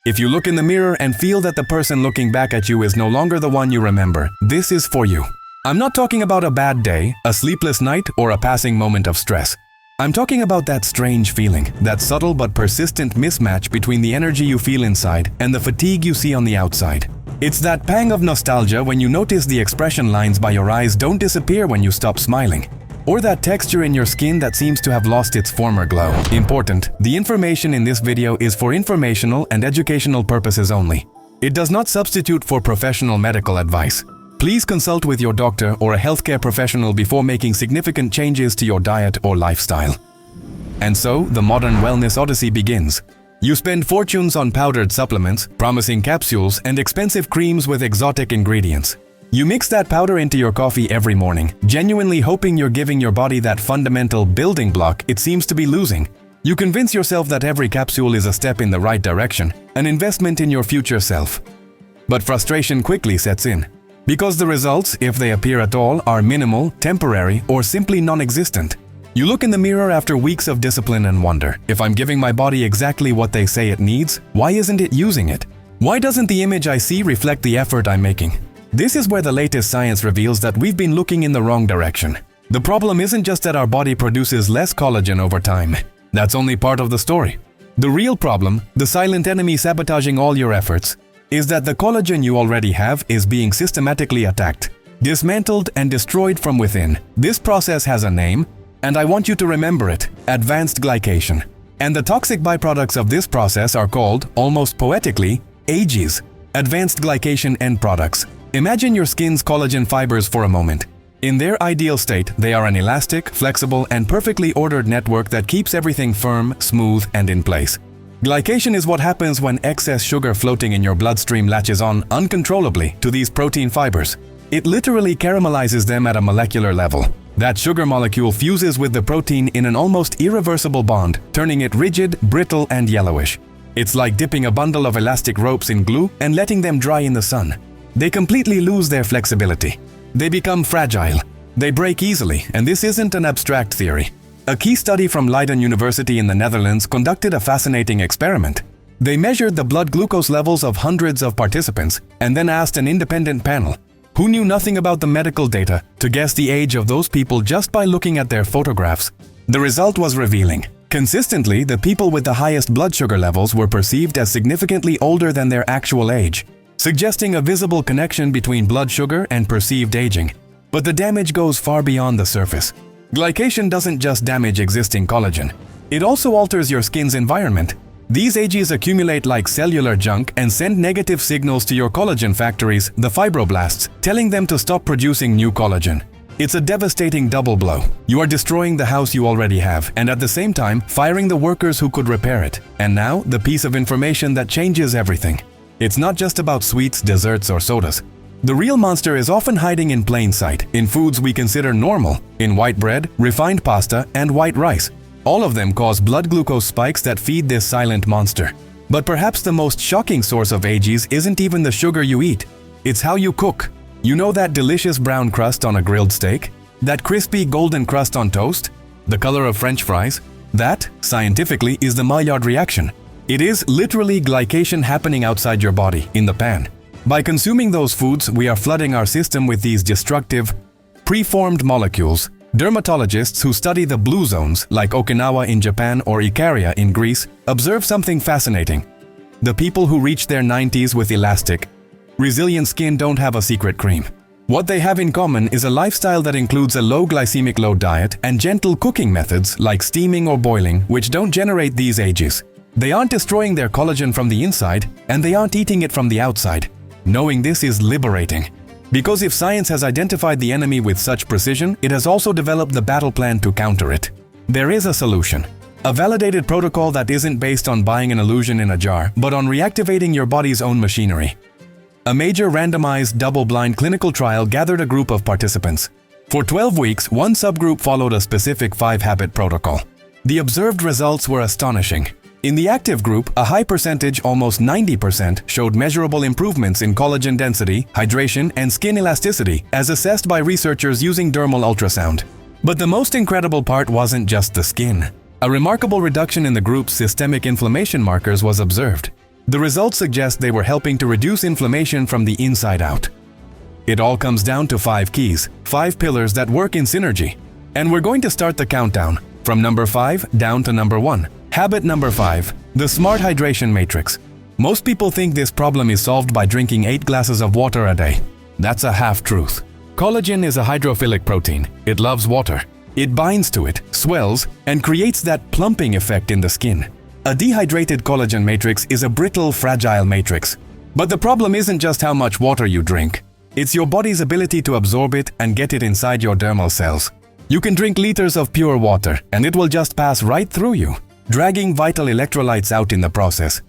If you look in the mirror and feel that the person looking back at you is no longer the one you remember, this is for you. I'm not talking about a bad day, a sleepless night, or a passing moment of stress. I'm talking about that strange feeling, that subtle but persistent mismatch between the energy you feel inside and the fatigue you see on the outside. It's that pang of nostalgia when you notice the expression lines by your eyes don't disappear when you stop smiling. Or that texture in your skin that seems to have lost its former glow. Important, the information in this video is for informational and educational purposes only. It does not substitute for professional medical advice. Please consult with your doctor or a healthcare professional before making significant changes to your diet or lifestyle. And so, the modern wellness odyssey begins. You spend fortunes on powdered supplements, promising capsules, and expensive creams with exotic ingredients. You mix that powder into your coffee every morning, genuinely hoping you're giving your body that fundamental building block it seems to be losing. You convince yourself that every capsule is a step in the right direction, an investment in your future self. But frustration quickly sets in. Because the results, if they appear at all, are minimal, temporary, or simply non-existent. You look in the mirror after weeks of discipline and wonder, if I'm giving my body exactly what they say it needs, why isn't it using it? Why doesn't the image I see reflect the effort I'm making? This is where the latest science reveals that we've been looking in the wrong direction. The problem isn't just that our body produces less collagen over time. That's only part of the story. The real problem, the silent enemy sabotaging all your efforts, is that the collagen you already have is being systematically attacked, dismantled and destroyed from within. This process has a name, and I want you to remember it: advanced glycation. And the toxic byproducts of this process are called, almost poetically, AGEs, advanced glycation end products. Imagine your skin's collagen fibers for a moment. In their ideal state, they are an elastic, flexible, and perfectly ordered network that keeps everything firm, smooth, and in place. Glycation is what happens when excess sugar floating in your bloodstream latches on uncontrollably to these protein fibers. It literally caramelizes them at a molecular level. That sugar molecule fuses with the protein in an almost irreversible bond, turning it rigid, brittle, and yellowish. It's like dipping a bundle of elastic ropes in glue and letting them dry in the sun. They completely lose their flexibility. They become fragile. They break easily, and this isn't an abstract theory. A key study from Leiden University in the Netherlands conducted a fascinating experiment. They measured the blood glucose levels of hundreds of participants and then asked an independent panel, who knew nothing about the medical data, to guess the age of those people just by looking at their photographs. The result was revealing. Consistently, the people with the highest blood sugar levels were perceived as significantly older than their actual age, suggesting a visible connection between blood sugar and perceived aging. But the damage goes far beyond the surface. Glycation doesn't just damage existing collagen. It also alters your skin's environment. These AGEs accumulate like cellular junk and send negative signals to your collagen factories, the fibroblasts, telling them to stop producing new collagen. It's a devastating double blow. You are destroying the house you already have, and at the same time, firing the workers who could repair it. And now, the piece of information that changes everything. It's not just about sweets, desserts, or sodas. The real monster is often hiding in plain sight, in foods we consider normal, in white bread, refined pasta, and white rice. All of them cause blood glucose spikes that feed this silent monster. But perhaps the most shocking source of AGEs isn't even the sugar you eat. It's how you cook. You know that delicious brown crust on a grilled steak? That crispy golden crust on toast? The color of French fries? That, scientifically, is the Maillard reaction. It is literally glycation happening outside your body, in the pan. By consuming those foods, we are flooding our system with these destructive, preformed molecules. Dermatologists who study the blue zones, like Okinawa in Japan or Ikaria in Greece, observe something fascinating. The people who reach their 90s with elastic, resilient skin don't have a secret cream. What they have in common is a lifestyle that includes a low glycemic load diet and gentle cooking methods like steaming or boiling, which don't generate these AGEs. They aren't destroying their collagen from the inside, and they aren't eating it from the outside. Knowing this is liberating. Because if science has identified the enemy with such precision, it has also developed the battle plan to counter it. There is a solution. A validated protocol that isn't based on buying an illusion in a jar, but on reactivating your body's own machinery. A major randomized, double-blind clinical trial gathered a group of participants. For 12 weeks, one subgroup followed a specific 5-habit protocol. The observed results were astonishing. In the active group, a high percentage, almost 90%, showed measurable improvements in collagen density, hydration, and skin elasticity, as assessed by researchers using dermal ultrasound. But the most incredible part wasn't just the skin. A remarkable reduction in the group's systemic inflammation markers was observed. The results suggest they were helping to reduce inflammation from the inside out. It all comes down to 5 keys, 5 pillars that work in synergy. And we're going to start the countdown from number 5 down to number 1. Habit number 5, the smart hydration matrix. Most people think this problem is solved by drinking 8 glasses of water a day. That's a half-truth. Collagen is a hydrophilic protein. It loves water. It binds to it, swells, and creates that plumping effect in the skin. A dehydrated collagen matrix is a brittle, fragile matrix. But the problem isn't just how much water you drink. It's your body's ability to absorb it and get it inside your dermal cells. You can drink liters of pure water, and it will just pass right through you, dragging vital electrolytes out in the process.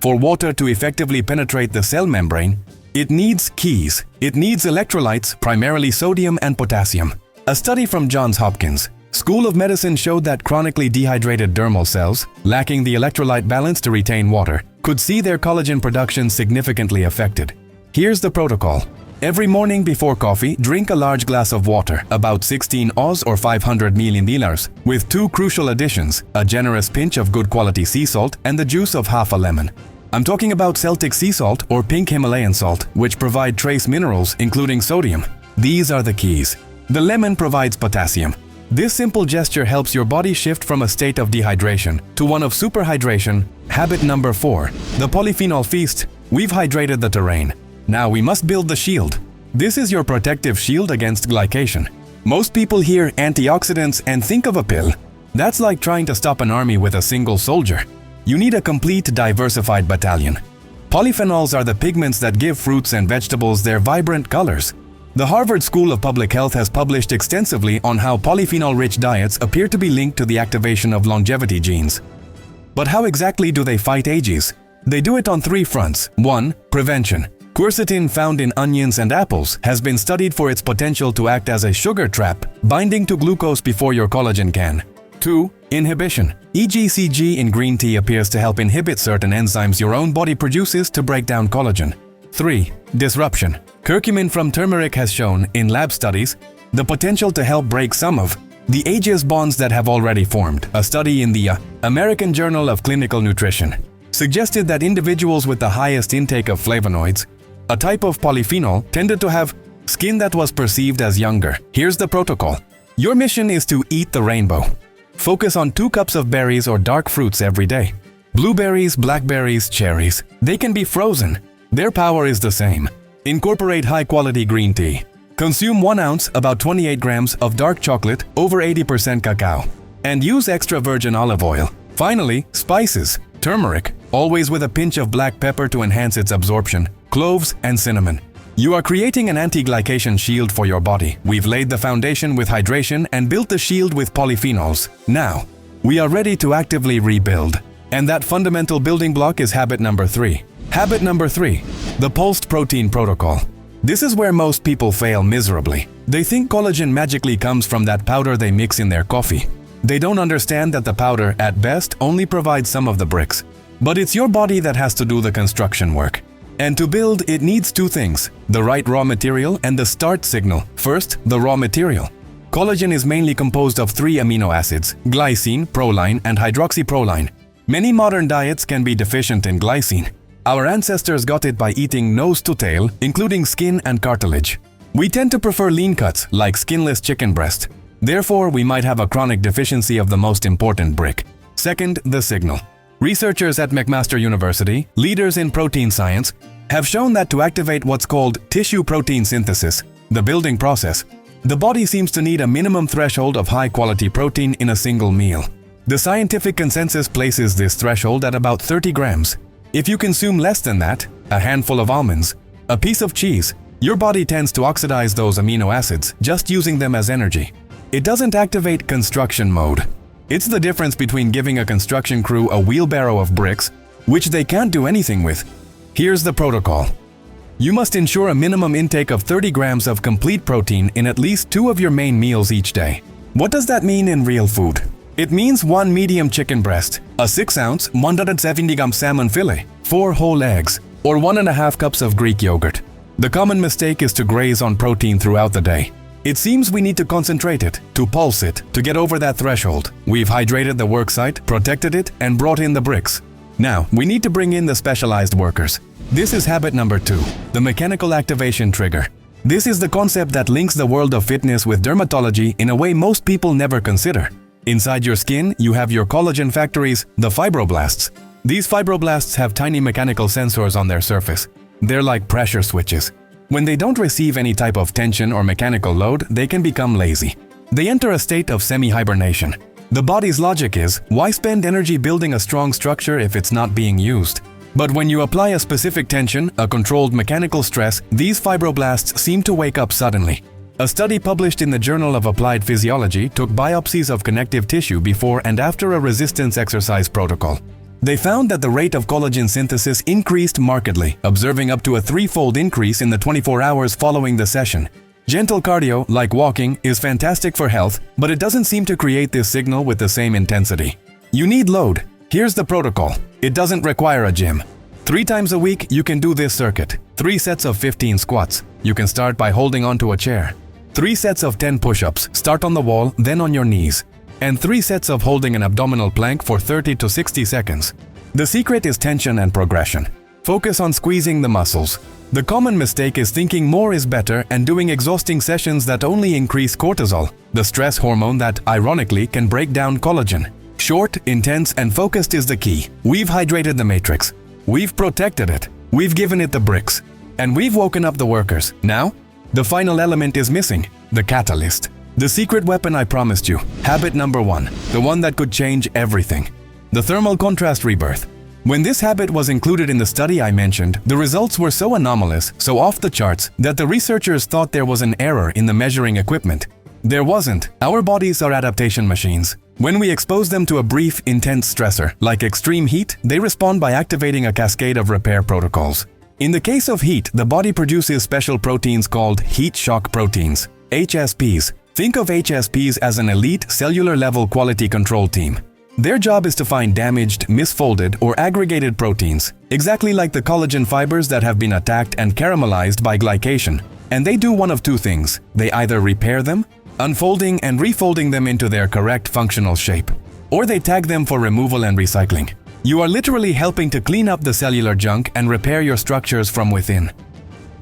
For water to effectively penetrate the cell membrane, it needs keys. It needs electrolytes, primarily sodium and potassium. A study from Johns Hopkins School of Medicine showed that chronically dehydrated dermal cells, lacking the electrolyte balance to retain water, could see their collagen production significantly affected. Here's the protocol. Every morning before coffee, drink a large glass of water, about 16 oz or 500 milliliters, with 2 crucial additions, a generous pinch of good quality sea salt and the juice of half a lemon. I'm talking about Celtic sea salt or pink Himalayan salt, which provide trace minerals including sodium. These are the keys. The lemon provides potassium. This simple gesture helps your body shift from a state of dehydration to one of superhydration. Habit number 4, the polyphenol feast. We've hydrated the terrain. Now we must build the shield. This is your protective shield against glycation. Most people hear antioxidants and think of a pill. That's like trying to stop an army with a single soldier. You need a complete, diversified battalion. Polyphenols are the pigments that give fruits and vegetables their vibrant colors. The Harvard School of Public Health has published extensively on how polyphenol-rich diets appear to be linked to the activation of longevity genes. But how exactly do they fight ages? They do it on 3 fronts. 1. Prevention. Quercetin found in onions and apples has been studied for its potential to act as a sugar trap, binding to glucose before your collagen can. 2. Inhibition. EGCG in green tea appears to help inhibit certain enzymes your own body produces to break down collagen. 3. Disruption. Curcumin from turmeric has shown, in lab studies, the potential to help break some of the ages bonds that have already formed. A study in the American Journal of Clinical Nutrition suggested that individuals with the highest intake of flavonoids, a type of polyphenol, tended to have skin that was perceived as younger. Here's the protocol. Your mission is to eat the rainbow. Focus on 2 cups of berries or dark fruits every day. Blueberries, blackberries, cherries. They can be frozen. Their power is the same. Incorporate high-quality green tea. Consume 1 ounce, about 28 grams, of dark chocolate, over 80% cacao. And use extra virgin olive oil. Finally, spices. Turmeric, always with a pinch of black pepper to enhance its absorption, cloves, and cinnamon. You are creating an anti-glycation shield for your body. We've laid the foundation with hydration and built the shield with polyphenols. Now, we are ready to actively rebuild. And that fundamental building block is habit number 3. Habit number 3, the pulsed protein protocol. This is where most people fail miserably. They think collagen magically comes from that powder they mix in their coffee. They don't understand that the powder, at best, only provides some of the bricks. But it's your body that has to do the construction work. And to build, it needs 2 things, the right raw material and the start signal. First, the raw material. Collagen is mainly composed of 3 amino acids, glycine, proline, and hydroxyproline. Many modern diets can be deficient in glycine. Our ancestors got it by eating nose to tail, including skin and cartilage. We tend to prefer lean cuts, like skinless chicken breast. Therefore, we might have a chronic deficiency of the most important brick. Second, the signal. Researchers at McMaster University, leaders in protein science, have shown that to activate what's called tissue protein synthesis, the building process, the body seems to need a minimum threshold of high-quality protein in a single meal. The scientific consensus places this threshold at about 30 grams. If you consume less than that, a handful of almonds, a piece of cheese, your body tends to oxidize those amino acids, just using them as energy. It doesn't activate construction mode. It's the difference between giving a construction crew a wheelbarrow of bricks, which they can't do anything with. Here's the protocol. You must ensure a minimum intake of 30 grams of complete protein in at least 2 of your main meals each day. What does that mean in real food? It means 1 medium chicken breast, a 6-ounce, 170-gram salmon fillet, 4 whole eggs, or 1.5 cups of Greek yogurt. The common mistake is to graze on protein throughout the day. It seems we need to concentrate it, to pulse it, to get over that threshold. We've hydrated the worksite, protected it, and brought in the bricks. Now, we need to bring in the specialized workers. This is habit number 2, the mechanical activation trigger. This is the concept that links the world of fitness with dermatology in a way most people never consider. Inside your skin, you have your collagen factories, the fibroblasts. These fibroblasts have tiny mechanical sensors on their surface. They're like pressure switches. When they don't receive any type of tension or mechanical load, they can become lazy. They enter a state of semi-hibernation. The body's logic is, why spend energy building a strong structure if it's not being used? But when you apply a specific tension, a controlled mechanical stress, these fibroblasts seem to wake up suddenly. A study published in the Journal of Applied Physiology took biopsies of connective tissue before and after a resistance exercise protocol. They found that the rate of collagen synthesis increased markedly, observing up to a 3-fold increase in the 24 hours following the session. Gentle cardio, like walking, is fantastic for health, but it doesn't seem to create this signal with the same intensity. You need load. Here's the protocol. It doesn't require a gym. 3 times a week, you can do this circuit. 3 sets of 15 squats. You can start by holding onto a chair. 3 sets of 10 push-ups. Start on the wall, then on your knees. And 3 sets of holding an abdominal plank for 30 to 60 seconds. The secret is tension and progression. Focus on squeezing the muscles. The common mistake is thinking more is better and doing exhausting sessions that only increase cortisol, the stress hormone that, ironically, can break down collagen. Short, intense, and focused is the key. We've hydrated the matrix. We've protected it. We've given it the bricks. And we've woken up the workers. Now, the final element is missing, the catalyst. The secret weapon I promised you. Habit number 1, the one that could change everything. The thermal contrast rebirth. When this habit was included in the study I mentioned, the results were so anomalous, so off the charts, that the researchers thought there was an error in the measuring equipment. There wasn't. Our bodies are adaptation machines. When we expose them to a brief, intense stressor, like extreme heat, they respond by activating a cascade of repair protocols. In the case of heat, the body produces special proteins called heat shock proteins, HSPs. Think of HSPs as an elite cellular-level quality control team. Their job is to find damaged, misfolded, or aggregated proteins, exactly like the collagen fibers that have been attacked and caramelized by glycation. And they do one of 2 things. They either repair them, unfolding and refolding them into their correct functional shape, or they tag them for removal and recycling. You are literally helping to clean up the cellular junk and repair your structures from within.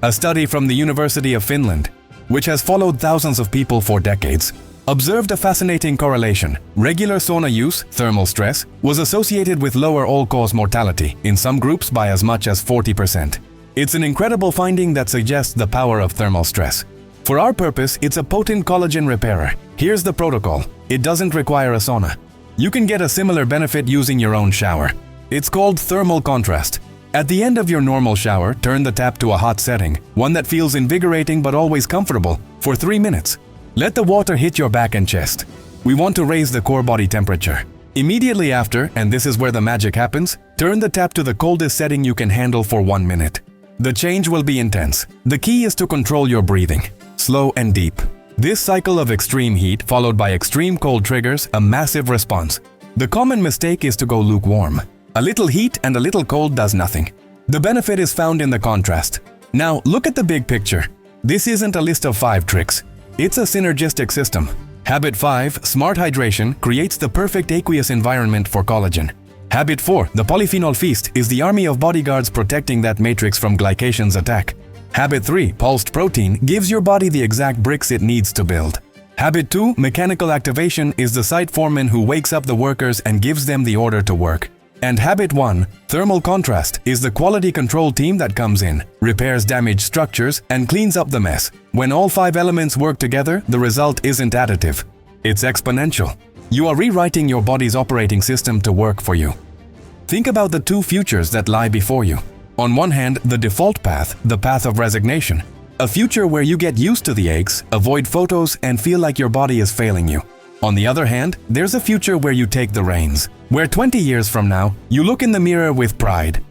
A study from the University of Finland, which has followed thousands of people for decades, observed a fascinating correlation. Regular sauna use, thermal stress, was associated with lower all-cause mortality, in some groups by as much as 40%. It's an incredible finding that suggests the power of thermal stress. For our purpose, it's a potent collagen repairer. Here's the protocol. It doesn't require a sauna. You can get a similar benefit using your own shower. It's called thermal contrast. At the end of your normal shower, turn the tap to a hot setting, one that feels invigorating but always comfortable, for 3 minutes. Let the water hit your back and chest. We want to raise the core body temperature. Immediately after, and this is where the magic happens, turn the tap to the coldest setting you can handle for 1 minute. The change will be intense. The key is to control your breathing, slow and deep. This cycle of extreme heat followed by extreme cold triggers a massive response. The common mistake is to go lukewarm. A little heat and a little cold does nothing. The benefit is found in the contrast. Now look at the big picture. This isn't a list of 5 tricks. It's a synergistic system. Habit 5, smart hydration, creates the perfect aqueous environment for collagen. Habit 4, the polyphenol feast, is the army of bodyguards protecting that matrix from glycation's attack. Habit 3, pulsed protein, gives your body the exact bricks it needs to build. Habit 2, mechanical activation, is the site foreman who wakes up the workers and gives them the order to work. And habit 1, thermal contrast, is the quality control team that comes in, repairs damaged structures, and cleans up the mess. When all 5 elements work together, the result isn't additive. It's exponential. You are rewriting your body's operating system to work for you. Think about the 2 futures that lie before you. On one hand, the default path, the path of resignation. A future where you get used to the aches, avoid photos, and feel like your body is failing you. On the other hand, there's a future where you take the reins, where 20 years from now, you look in the mirror with pride.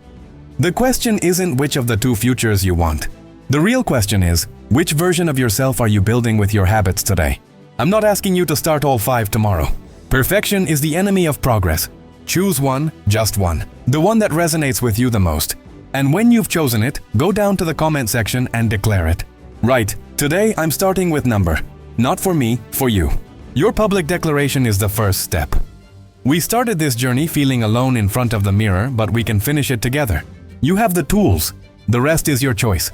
The question isn't which of the 2 futures you want. The real question is, which version of yourself are you building with your habits today? I'm not asking you to start all 5 tomorrow. Perfection is the enemy of progress. Choose one, just one, the one that resonates with you the most. And when you've chosen it, go down to the comment section and declare it. Right, today I'm starting with number. Not for me, for you. Your public declaration is the first step. We started this journey feeling alone in front of the mirror, but we can finish it together. You have the tools. The rest is your choice.